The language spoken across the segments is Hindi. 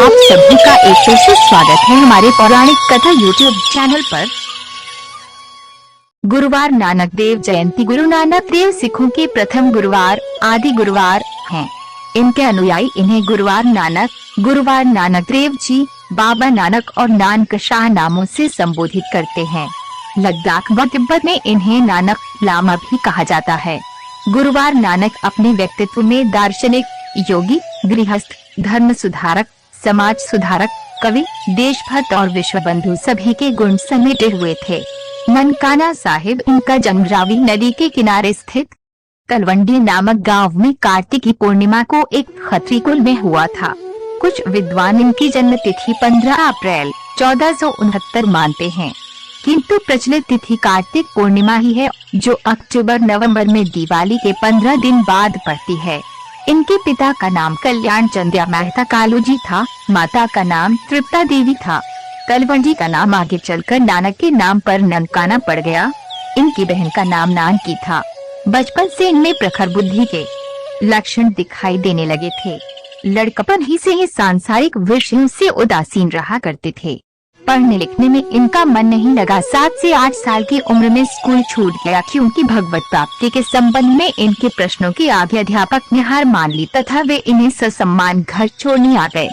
आप सभी का एक फिर से स्वागत है हमारे पौराणिक कथा यूट्यूब चैनल पर। गुरुवार नानक देव जयंती। गुरु नानक देव सिखों के प्रथम गुरुवार, आदि गुरुवार हैं। इनके अनुयायी इन्हें गुरुवार नानक देव जी, बाबा नानक और नानक शाह नामों से संबोधित करते हैं। लद्दाख व तिब्बत में इन्हें नानक लामा भी कहा जाता है। गुरुवार नानक अपने व्यक्तित्व में दार्शनिक, योगी, गृहस्थ, धर्म सुधारक, समाज सुधारक, कवि, देशभक्त और विश्व बंधु सभी के गुण समेटे हुए थे। ननकाना साहिब इनका जन्म रावी नदी के किनारे स्थित तलवंडी नामक गांव में कार्तिकी पूर्णिमा को एक खत्री कुल में हुआ था। कुछ विद्वान इनकी जन्म तिथि 15 अप्रैल 1469 मानते हैं, किंतु प्रचलित तिथि कार्तिक पूर्णिमा ही है, जो अक्टूबर-नवंबर में दिवाली के 15 दिन बाद पड़ती है। इनके पिता का नाम कल्याण चंद्या मेहता कालूजी था, माता का नाम तृप्ता देवी था। तलवंडी का नाम आगे चलकर नानक के नाम पर ननकाना पड़ गया। इनकी बहन का नाम नानकी था। बचपन से इनमें प्रखर बुद्धि के लक्षण दिखाई देने लगे थे। लड़कपन ही से ये सांसारिक विषयों से उदासीन रहा करते थे। पढ़ने लिखने में इनका मन नहीं लगा। 7 से 8 साल की उम्र में स्कूल छूट गया, क्योंकि भगवत प्राप्ति के संबंध में इनके प्रश्नों की आगे अध्यापक ने हार मान ली तथा वे इन्हें ससम्मान घर छोड़ने आ गए।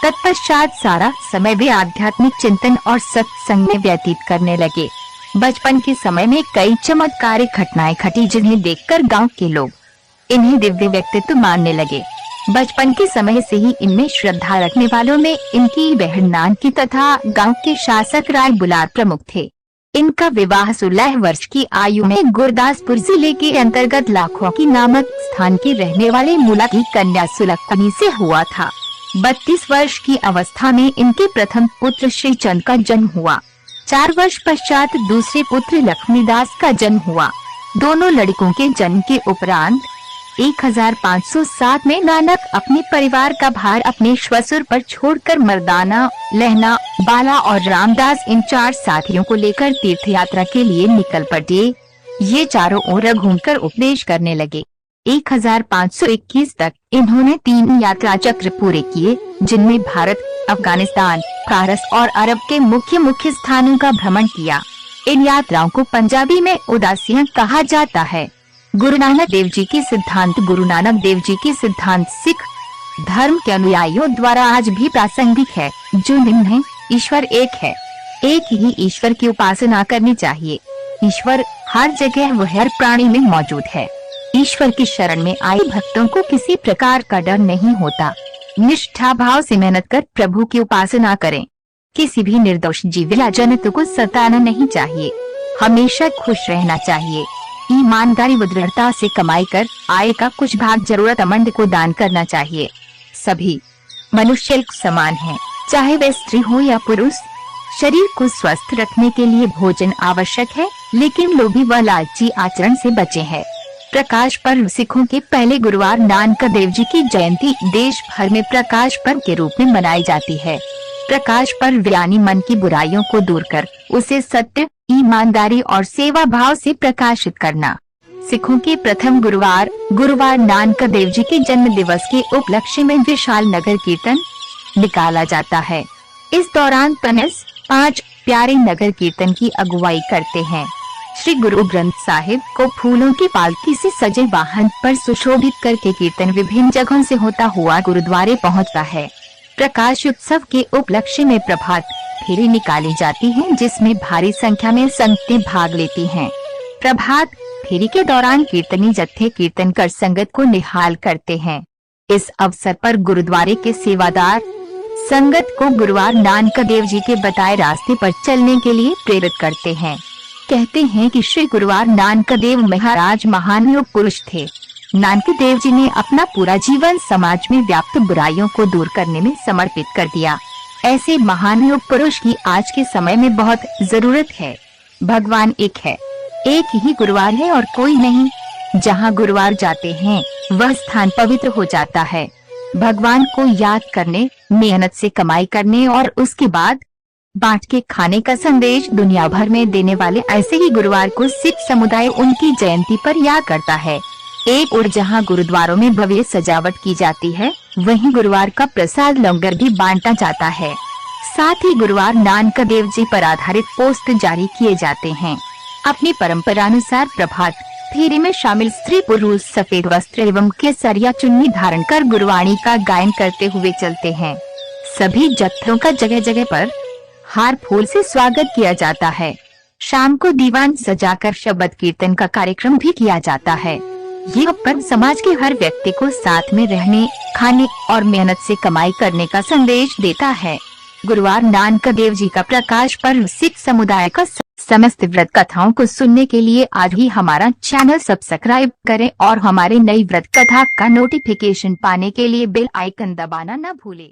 तत्पश्चात सारा समय वे आध्यात्मिक चिंतन और सत्संग में व्यतीत करने लगे। बचपन के समय में कई चमत्कारिक घटनाएं घटी, जिन्हें देखकर गांव के लोग इन्हें दिव्य व्यक्तित्व मानने लगे। बचपन के समय से ही इनमें श्रद्धा रखने वालों में इनकी बहन नानकी तथा गांव के शासक राय बुलार प्रमुख थे। इनका विवाह 16 वर्ष की आयु में गुरदासपुर जिले के अंतर्गत लाखोकी नामक स्थान के रहने वाले मूला की कन्या सुलक्षणी से हुआ था। 32 वर्ष की अवस्था में इनके प्रथम पुत्र श्री चंद का जन्म हुआ। 4 वर्ष पश्चात दूसरे पुत्र लक्ष्मीदास का जन्म हुआ। दोनों लड़कों के जन्म के उपरांत 1507 में नानक अपने परिवार का भार अपने श्वशुर पर छोड़कर मर्दाना, लहना, बाला और रामदास इन 4 साथियों को लेकर तीर्थ यात्रा के लिए निकल पड़े। ये चारों ओर घूमकर उपदेश करने लगे। 1521 तक इन्होंने 3 यात्रा चक्र पूरे किए, जिनमें भारत, अफगानिस्तान, फारस और अरब के मुख्य स्थानों का भ्रमण किया। इन यात्राओं को पंजाबी में उदासियां कहा जाता है। गुरु नानक देव जी के सिद्धांत। गुरु नानक देव जी के सिद्धांत सिख धर्म के अनुयायियों द्वारा आज भी प्रासंगिक है, जो निम्न है। ईश्वर एक है, एक ही ईश्वर की उपासना करनी चाहिए। ईश्वर हर जगह व हर प्राणी में मौजूद है। ईश्वर की शरण में आए भक्तों को किसी प्रकार का डर नहीं होता। निष्ठा भाव से मेहनत कर प्रभु की उपासना करें। किसी भी निर्दोष जीव या जंतु को सताना नहीं चाहिए। हमेशा खुश रहना चाहिए। ईमानदारी व दृढ़ता से कमाई कर आय का कुछ भाग जरूरतमंद को दान करना चाहिए। सभी मनुष्य एक समान हैं, चाहे वे स्त्री हो या पुरुष। शरीर को स्वस्थ रखने के लिए भोजन आवश्यक है, लेकिन लोभी व लालची आचरण से बचे हैं। प्रकाश पर्व। सिखों के पहले गुरुवार नानक देव जी की जयंती देश भर में प्रकाश पर्व के रूप में मनाई जाती है। प्रकाश पर्व यानी मन की बुराइयों को दूर कर उसे सत्य, ईमानदारी और सेवा भाव से प्रकाशित करना। सिखों के प्रथम गुरुवार नानक देव जी के जन्म दिवस के उपलक्ष्य में विशाल नगर कीर्तन निकाला जाता है। इस दौरान 5 प्यारे नगर कीर्तन की अगुवाई करते हैं। श्री गुरु ग्रंथ साहिब को फूलों की पालकी से सजे वाहन पर सुशोभित करके कीर्तन विभिन्न जगहों से होता हुआ गुरुद्वारे पहुंचता है। प्रकाश उत्सव के उपलक्ष्य में प्रभात फेरी निकाली जाती है, जिसमें भारी संख्या में संगतें भाग लेती हैं। प्रभात फेरी के दौरान कीर्तनी जत्थे कीर्तन कर संगत को निहाल करते हैं। इस अवसर पर गुरुद्वारे के सेवादार संगत को गुरुवार नानक देव जी के बताए रास्ते पर चलने के लिए प्रेरित करते हैं। कहते हैं कि श्री गुरुवार नानक देव महाराज महान योग पुरुष थे। नानक देव जी ने अपना पूरा जीवन समाज में व्याप्त बुराइयों को दूर करने में समर्पित कर दिया। ऐसे महान योग पुरुष की आज के समय में बहुत जरूरत है। भगवान एक है, एक ही गुरुवार है और कोई नहीं। जहाँ गुरुवार जाते हैं वह स्थान पवित्र हो जाता है। भगवान को याद करने, मेहनत से कमाई करने और उसके बाद बांट के खाने का संदेश दुनिया भर में देने वाले ऐसे ही गुरुवार को सिख समुदाय उनकी जयंती पर याद करता है। एक ओर जहां गुरुद्वारों में भव्य सजावट की जाती है, वहीं गुरुवार का प्रसाद लंगर भी बांटा जाता है। साथ ही गुरुवार नानक देव जी पर आधारित पोस्ट जारी किए जाते हैं। अपनी परंपरानुसार प्रभात फेरी में शामिल स्त्री पुरुष सफेद वस्त्र एवं केसरिया चुन्नी धारण कर गुरुवाणी का गायन करते हुए चलते हैं। सभी जत्थों का जगह जगह पर हार फूल से स्वागत किया जाता है। शाम को दीवान सजाकर शब्द कीर्तन का कार्यक्रम भी किया जाता है। ये पर्व समाज के हर व्यक्ति को साथ में रहने, खाने और मेहनत से कमाई करने का संदेश देता है। गुरुवार नानक देव जी का प्रकाश पर्व सिख समुदाय का समस्त व्रत कथाओं को सुनने के लिए आज ही हमारा चैनल सब्सक्राइब करें और हमारे नई व्रत कथा का नोटिफिकेशन पाने के लिए बेल आइकन दबाना न भूलें।